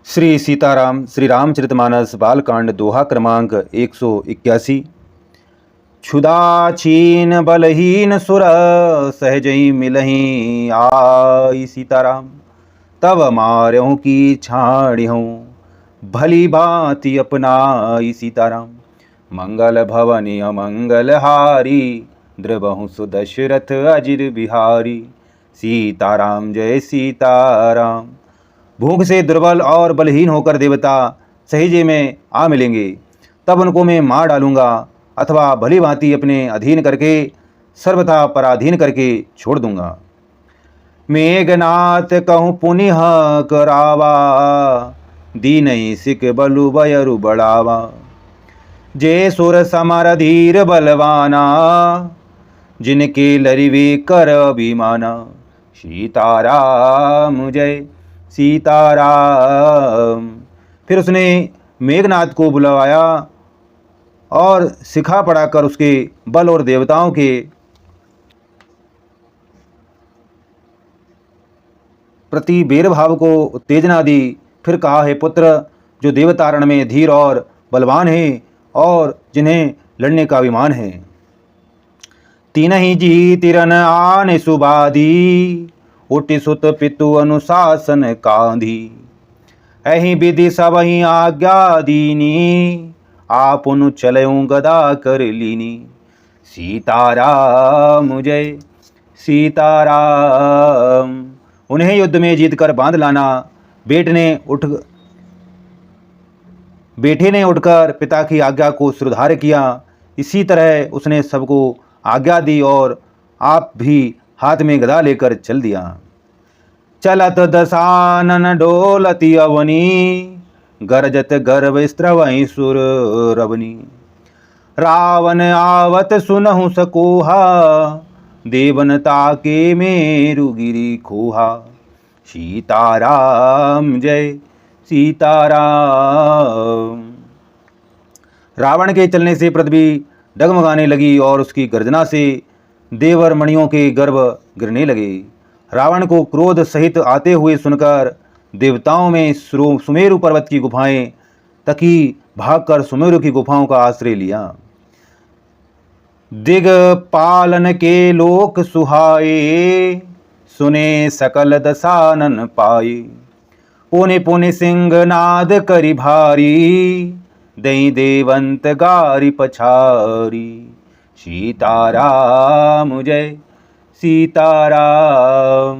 श्री सीताराम श्री रामचरितमानस बालकांड दोहा क्रमांक 181। क्षुदाचीन बलहीन सुर सहजई मिलहीं आई सीताराम। तब मार्यों की छाड़ियों भली भांति अपनाई सीताराम। मंगल भवनी अमंगल हारी द्रबहु सुदशरथ अजिर बिहारी। सीताराम जय सीताराम। भूख से दुर्बल और बलहीन होकर देवता सहेजे में आ मिलेंगे, तब उनको मैं मार डालूंगा अथवा भली भांति अपने अधीन करके सर्वथा पराधीन करके छोड़ दूंगा। मेघनाथ कहूँ पुनिह करावा दीनहि सिक बलु बयरु बढ़ावा। जय सुर समर धीर बलवाना जिनके लरिवे कर अभिमाना। सीताराम जय सीताराम। फिर उसने मेघनाथ को बुलवाया और सिखा पढ़ाकर उसके बल और देवताओं के प्रति बैरभाव को उत्तेजना दी। फिर कहा, है पुत्र, जो देवतारण में धीर और बलवान है और जिन्हें लड़ने का अभिमान है। तीनहि जी तिरन आने सुबादी उटि सुत पितु अनुशासन कांधी। अहि विधि सबहि आज्ञा दीनी आपुन चलऊं गदा कर लीनी। सीताराम जय सीताराम। उन्हें युद्ध में जीत कर बांध लाना। बेटे ने उठकर पिता की आज्ञा को सुधार किया। इसी तरह उसने सबको आज्ञा दी और आप भी हाथ में गदा लेकर चल दिया। चलत दशानन डोलती अवनी गरजत गर्भ स्त्रवहि सुर रवनी। रावण आवत सुनहु सकोहा देवन ताके मेरुगिरी खोहा। सीताराम जय सीताराम। रावण के चलने से पृथ्वी डगमगाने लगी और उसकी गर्जना से देवर मणियों के गर्भ गिरने लगे। रावण को क्रोध सहित आते हुए सुनकर देवताओं में सुमेरु पर्वत की गुफाएं तकी भागकर सुमेरु की गुफाओं का आश्रय लिया। दिग्पालन के लोक सुहाए सुने सकल दशानन पाए। पुनि पुनि सिंहनाद करि भारी दई देवंत गारी पछारी। सीताराम जय सीताराम।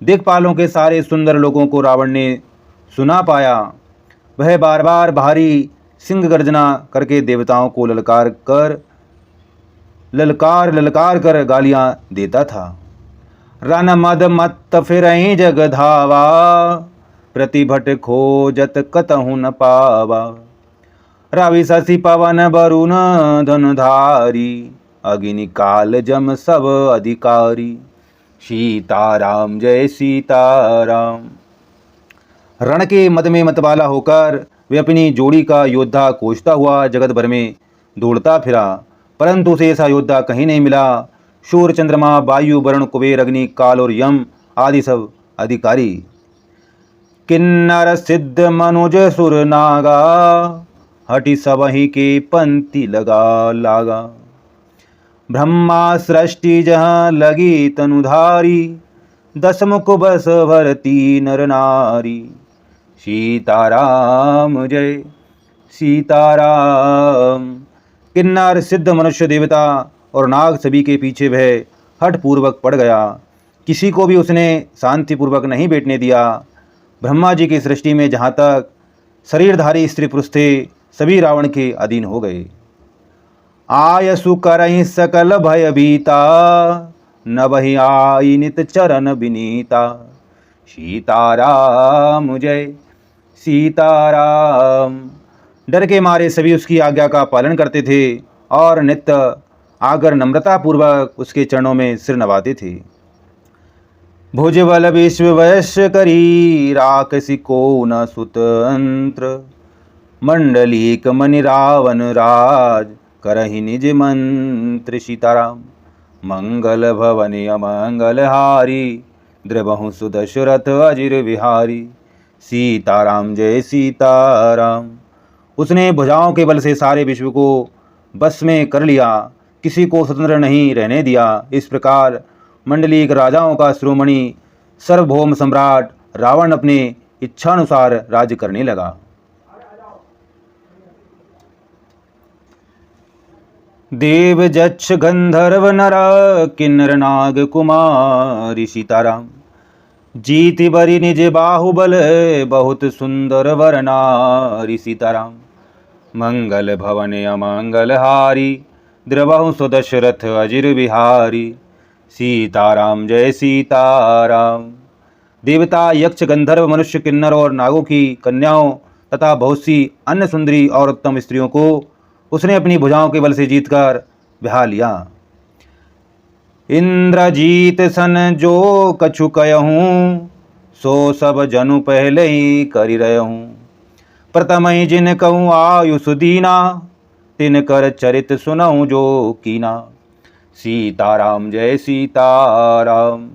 दिक्पालों के सारे सुंदर लोगों को रावण ने सुना पाया। वह बार बार भारी सिंह गर्जना करके देवताओं को ललकार कर गालियां देता था। रन मद मत्त फिरहि जग धावा प्रतिभट खोजत कतहु न पावा। रवि शशि पवन वरुण धनुधारी अग्नि काल जम सब अधिकारी। सीताराम जय सीताराम। रण के मद में मतवाला होकर वे अपनी जोड़ी का योद्धा खोजता हुआ जगत भर में दौड़ता फिरा, परंतु उसे ऐसा योद्धा कहीं नहीं मिला। सूर्य चंद्रमा वायु वरुण कुबेर अग्नि काल और यम आदि सब अधिकारी। किन्नर सिद्ध मनुज सुर नागा हटि सबहि के पंक्ति लागा। ब्रह्मा सृष्टि जहाँ लगी तनुधारी दशमुख बस भरती नर नारी। सीताराम जय सीताराम। किन्नर सिद्ध मनुष्य देवता और नाग सभी के पीछे वह हठ पूर्वक पड़ गया। किसी को भी उसने शांतिपूर्वक नहीं बैठने दिया। ब्रह्मा जी की सृष्टि में जहाँ तक शरीरधारी स्त्री पुरुष थे सभी रावण के अधीन हो गए। आयसु करहि सकल भय भीता न बहि आई नित चरण विनीता। सीताराम जय सीताराम। डर के मारे सभी उसकी आज्ञा का पालन करते थे और नित्य आकर नम्रता पूर्वक उसके चरणों में सिर नवाते थे। भुजबल विश्व वैश्य करी राक्षसी को न सुतंत्र। मंडलीक मनि रावण राज करहि निज मंत्र। सीताराम। मंगल भवनि अमंगल हारी द्रबहु सुदशरथ अजिर विहारी। सीताराम जय सीताराम। उसने भुजाओं के बल से सारे विश्व को बस में कर लिया, किसी को स्वतंत्र नहीं रहने दिया। इस प्रकार मंडलीक राजाओं का शिरोमणि सार्वभौम सम्राट रावण अपने इच्छानुसार राज्य करने लगा। देव जक्ष गंधर्व नर किन्नर नाग कुमारी सीताराम। जीति बरी निज बाहुबल बहुत सुंदर वर नारी सीताराम। मंगल भवन अमंगल हारी द्रवहु सुदशरथ अजिर बिहारी। सीताराम जय सीताराम। देवता यक्ष गंधर्व मनुष्य किन्नर और नागों की कन्याओं तथा बहुत सी अन्य सुंदरी और उत्तम स्त्रियों को उसने अपनी भुजाओं के बल से जीतकर ब्याह लिया। इंद्रजीत सन जो कछु कहूँ, सो सब जनु पहले ही करि रहूँ। प्रथम ही जिन कहूँ आयुष दीना, तिन कर चरित सुनऊँ जो कीना। सीताराम जय सीताराम।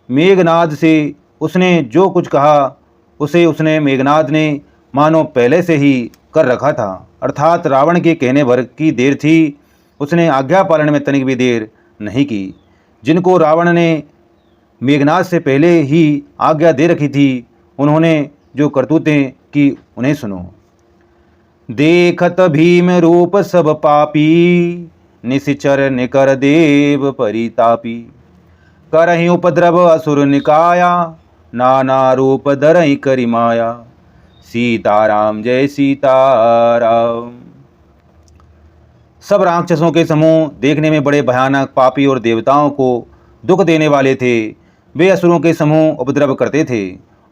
मेघनाद से उसने जो कुछ कहा उसे उसने मेघनाद ने मानो पहले से ही कर रखा था, अर्थात रावण के कहने भर की देर थी, उसने आज्ञा पालन में तनिक भी देर नहीं की। जिनको रावण ने मेघनाद से पहले ही आज्ञा दे रखी थी, उन्होंने जो करतूतें की उन्हें सुनो। देखत भीम रूप सब पापी, निशिचर निकर देव परितापी। करहि उपद्रव असुर निकाया, नाना रूप धरहि करि माया। सीताराम जय सीताराम। सब राक्षसों के समूह देखने में बड़े भयानक, पापी और देवताओं को दुख देने वाले थे। वे असुरों के समूह उपद्रव करते थे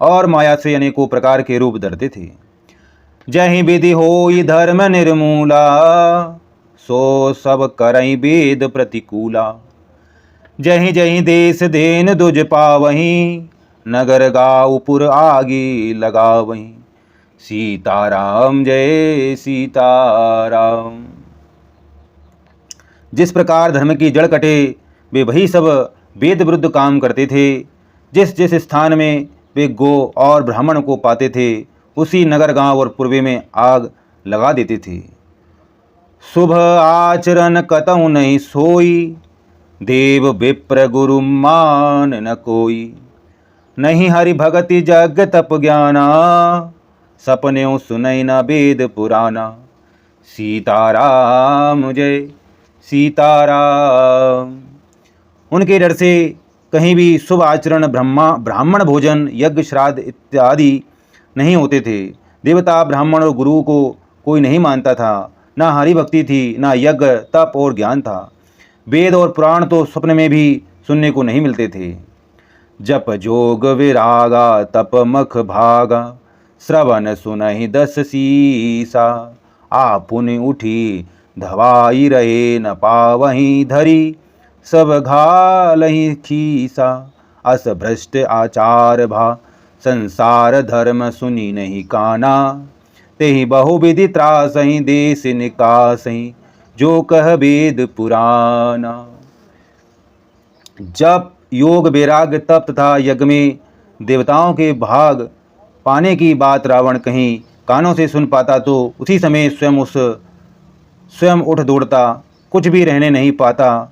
और माया से अनेकों प्रकार के रूप धरते थे। जहि विधि होई धर्म निर्मूला, सो सब करई वेद प्रतिकूला। जहि जहि देश देन दुज पावहीं, नगर गाँव पुर आगे लगावहीं। सीताराम जय सीताराम। जिस प्रकार धर्म की जड़ कटे, वे वही सब वेद विरुद्ध काम करते थे। जिस जिस स्थान में वे गो और ब्राह्मण को पाते थे, उसी नगर गांव और पूर्वे में आग लगा देते थे। शुभ आचरण कतहु नहीं सोई, देव विप्र गुरु मान न कोई। नहीं हरि भगति जग तप ज्ञाना, सपने सुनई न वेद पुराना। सीताराम जय सीताराम। उनके डर से कहीं भी शुभ आचरण, ब्राह्मण भोजन, यज्ञ श्राद्ध इत्यादि नहीं होते थे। देवता ब्राह्मण और गुरु को कोई नहीं मानता था। ना हरि भक्ति थी, ना यज्ञ तप और ज्ञान था। वेद और पुराण तो स्वप्न में भी सुनने को नहीं मिलते थे। जप जोग विरागा तप मख भागा, श्रवण सुनहि दस सीसा। आपुन उठी धवाई रहे न पावहीं धरी, सब घालहि खीसा। अस भ्रष्ट आचार भा संसार धर्म सुनी नहीं काना। तेहि बहुविधि त्रासहि देश निकासहि, जो कह वेद पुराना। जब योग वैराग्य तप तथा यज्ञ में देवताओं के भाग पाने की बात रावण कहीं कानों से सुन पाता तो उसी समय स्वयं उठ दौड़ता, कुछ भी रहने नहीं पाता।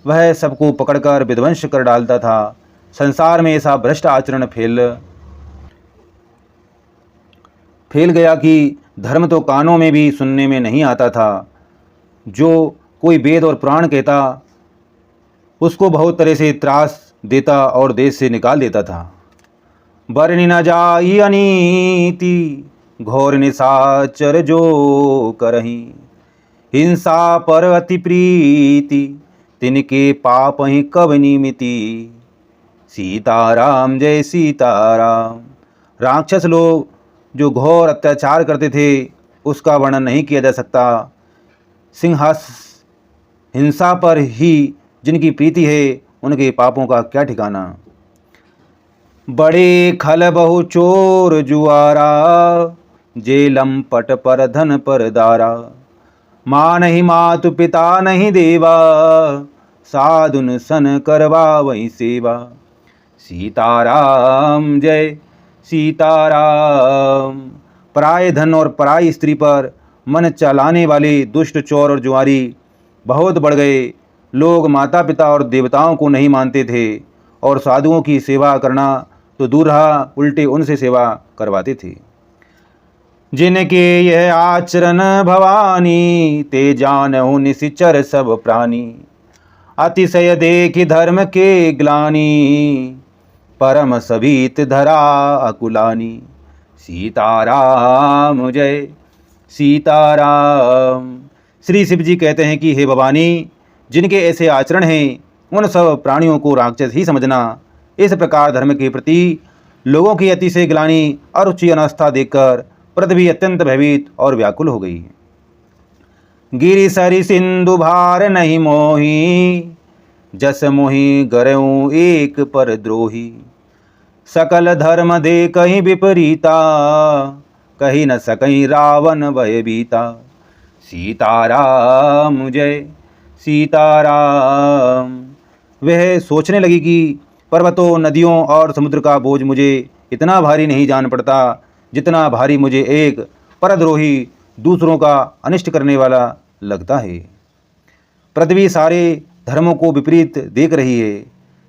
वह सबको पकड़कर विध्वंस कर डालता था। संसार में ऐसा भ्रष्ट आचरण फैल गया कि धर्म तो कानों में भी सुनने में नहीं आता था। जो कोई वेद और पुराण कहता, उसको बहुत तरह से त्रास देता और देश से निकाल देता था। बरनि न जाई अनीति, घोर निशाचर जो करही। हिंसा पर अति प्रीति, तिनके पाप ही कब निमिति। सीताराम जय सीताराम। राक्षस लोग जो घोर अत्याचार करते थे, उसका वर्णन नहीं किया जा सकता। हिंसा पर ही जिनकी प्रीति है, उनके पापों का क्या ठिकाना। बड़े खल बहु चोर जुआरा, जेलम पट पर धन पर दारा। माँ नहीं मातु पिता नहीं देवा, साधुन सन करवा वही सेवा। सीताराम जय सीताराम। पराये धन और पराई स्त्री पर मन चलाने वाले दुष्ट चोर और जुआरी बहुत बढ़ गए। लोग माता पिता और देवताओं को नहीं मानते थे और साधुओं की सेवा करना तो दूर रहा, उल्टे उनसे सेवा करवाते थे। जिनके यह आचरण भवानी, ते जानहु निशिचर सब प्राणी। अतिशय देखि धर्म के ग्लानि, परम सभीत धरा अकुलानी। सीताराम जय सीताराम। श्री शिव जी कहते हैं कि हे भवानी, जिनके ऐसे आचरण हैं उन सब प्राणियों को राक्षस ही समझना। इस प्रकार धर्म के प्रति लोगों की अतिशय ग्लानि और उच्च अनास्था देखकर पृथ्वी अत्यंत भयभीत और व्याकुल हो गई। गिरि सरि सिंधु भार नहीं मोही, जस मोहि गरऊँ एक पर द्रोही। सकल धर्म दे कहीं विपरीता, कहीं न सकहीं रावण भय बीता। सीताराम जय सीताराम। वह सोचने लगी कि पर्वतों, नदियों और समुद्र का बोझ मुझे इतना भारी नहीं जान पड़ता जितना भारी मुझे एक परद्रोही, दूसरों का अनिष्ट करने वाला लगता है। पृथ्वी सारे धर्मों को विपरीत देख रही है,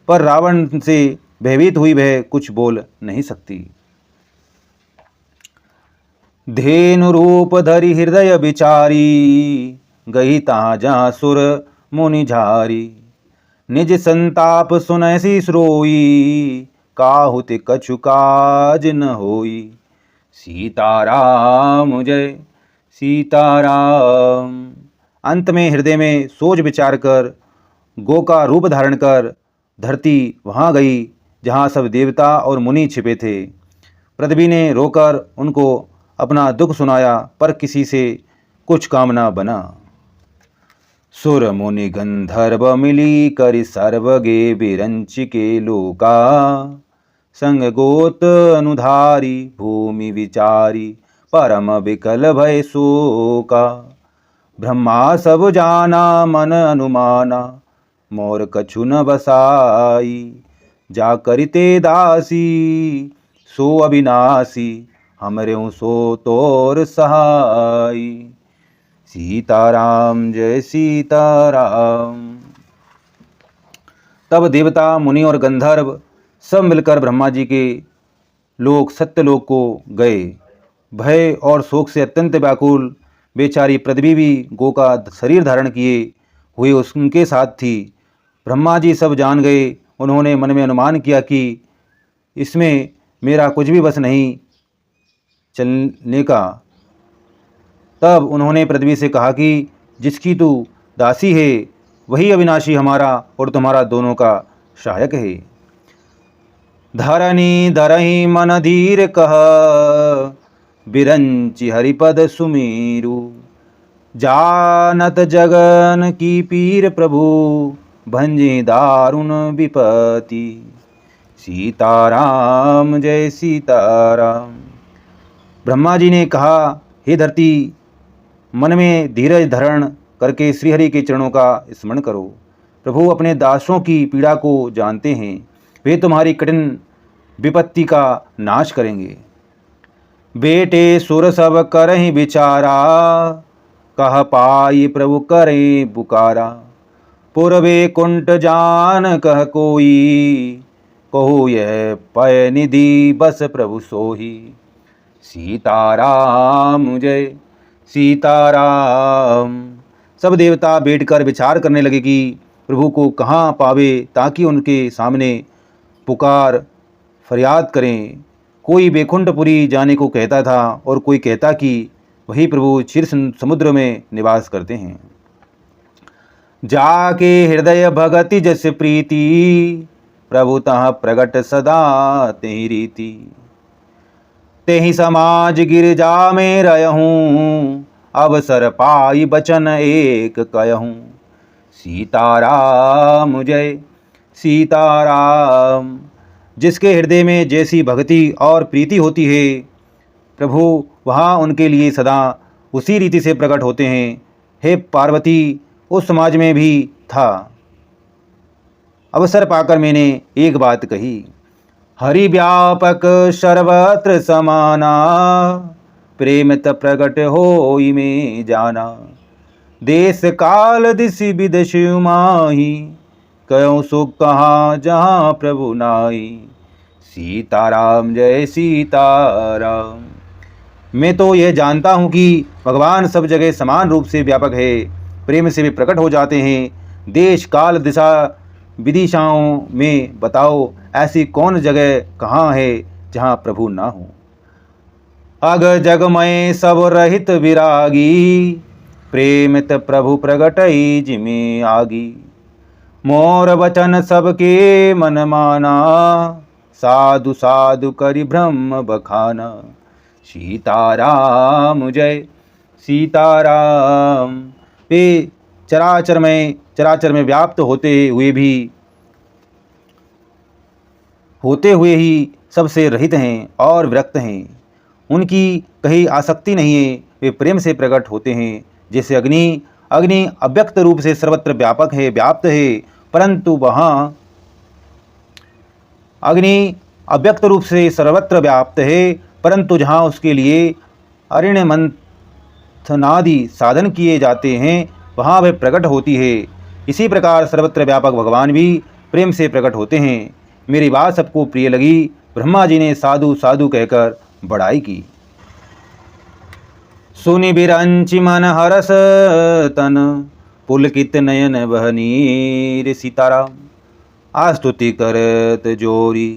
पर रावण से भयभीत हुई वह कुछ बोल नहीं सकती। धेनु रूप धरि हृदय विचारी, गई तहाँ जहाँ सुर मुनि झारी। निज संताप सुनय शीस रोई, काहुत कछु काज न होई। सीताराम जय सीताराम। अंत में हृदय में सोच विचार कर गो का रूप धारण कर धरती वहाँ गई जहाँ सब देवता और मुनि छिपे थे। पृथ्वी ने रोकर उनको अपना दुख सुनाया, पर किसी से कुछ काम न बना। सुर मुनि गंधर्व मिली करि सर्वगे विरंच के लोका। संग गोत अनुधारी भूमि विचारी, परम विकल भय शोका। ब्रह्मा सब जाना मन अनुमाना, मोर कछु न बसाई। जा करिते दासी सो अविनाशी, हमरे सो तोर सहाई। सीताराम जय सीताराम। तब देवता, मुनि और गंधर्व सब मिलकर ब्रह्मा जी के लोक सत्यलोक को गए। भय और शोक से अत्यंत व्याकुल बेचारी पृथ्वी भी गो का शरीर धारण किए हुए उनके साथ थी। ब्रह्मा जी सब जान गए। उन्होंने मन में अनुमान किया कि इसमें मेरा कुछ भी बस नहीं चलने का। तब उन्होंने पृथ्वी से कहा कि जिसकी तू दासी है वही अविनाशी हमारा और तुम्हारा दोनों का सहायक है। धरनी धरही मन धीर कह, बिरंचि हरिपद सुमीरु। जानत जगन की पीर प्रभु, भंजे दारुण विपति। सीताराम जय सीताराम। ब्रह्मा जी ने कहा, हे धरती, मन में धीरज धारण करके श्रीहरि के चरणों का स्मरण करो। प्रभु अपने दासों की पीड़ा को जानते हैं, वे तुम्हारी कठिन विपत्ति का नाश करेंगे। बेटे सुर सब करहि विचारा, कह पाई प्रभु करें पुकारा। पूर्वे कुंट जान कह कोई, कहो यह पय निधि बस प्रभु सोही। सीताराम जय सीताराम। सब देवता बैठकर विचार करने लगे कि प्रभु को कहाँ पावे ताकि उनके सामने पुकार फरियाद करें। कोई वैकुंठपुरी जाने को कहता था और कोई कहता कि वही प्रभु क्षीर समुद्र में निवास करते हैं। जाके हृदय भगति जस प्रीति, प्रभु तहाँ प्रगट सदा तेहि रीति। तेहि समाज गिरजा में रहूं, अवसर पाई बचन एक कहूं। सीताराम जय सीताराम। जिसके हृदय में जैसी भक्ति और प्रीति होती है, प्रभु वहाँ उनके लिए सदा उसी रीति से प्रकट होते हैं। हे पार्वती, उस समाज में भी था। अवसर पाकर मैंने एक बात कही। हरि व्यापक सर्वत्र समाना, प्रेमित प्रगट होई में जाना। देश काल दिशि विदेश माही, कयो सो कहाँ जहाँ प्रभु नाई। सीताराम जय सीताराम। मैं तो यह जानता हूँ कि भगवान सब जगह समान रूप से व्यापक है, प्रेम से भी प्रकट हो जाते हैं। देश काल दिशा विदिशाओं में बताओ, ऐसी कौन जगह कहाँ है जहाँ प्रभु ना हो। अग जगमय सब रहित विरागी, प्रेमित प्रभु प्रगटई जिमे आगी। मोर वचन सबके मन माना, साधु साधु करि ब्रह्म बखाना। सीताराम जय सीताराम। वे चराचर में व्याप्त होते हुए ही सबसे रहित हैं और विरक्त हैं। उनकी कहीं आसक्ति नहीं है, वे प्रेम से प्रकट होते हैं। जैसे अग्नि अव्यक्त रूप से सर्वत्र व्यापक है, व्याप्त है, परंतु वहाँ अग्नि अव्यक्त रूप से सर्वत्र व्याप्त है, परंतु जहाँ उसके लिए अरण्य मंथनादि साधन किए जाते हैं, वहाँ वह प्रकट होती है। इसी प्रकार सर्वत्र व्यापक भगवान भी प्रेम से प्रकट होते हैं। मेरी बात सबको प्रिय लगी। ब्रह्मा जी ने साधु साधु कहकर बड़ाई की। सुनि बिरंचि मन हरस तन, पुलकित नयन बहनीर। सीताराम। आस्तुति करत जोरी,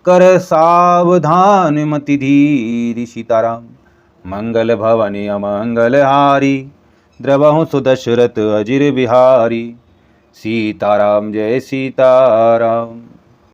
कर सावधान मति धीर। सीताराम। मंगल भवनि अमंगल हारी, द्रवहु सुदशरथ अजिर बिहारी। सीताराम जय सीताराम।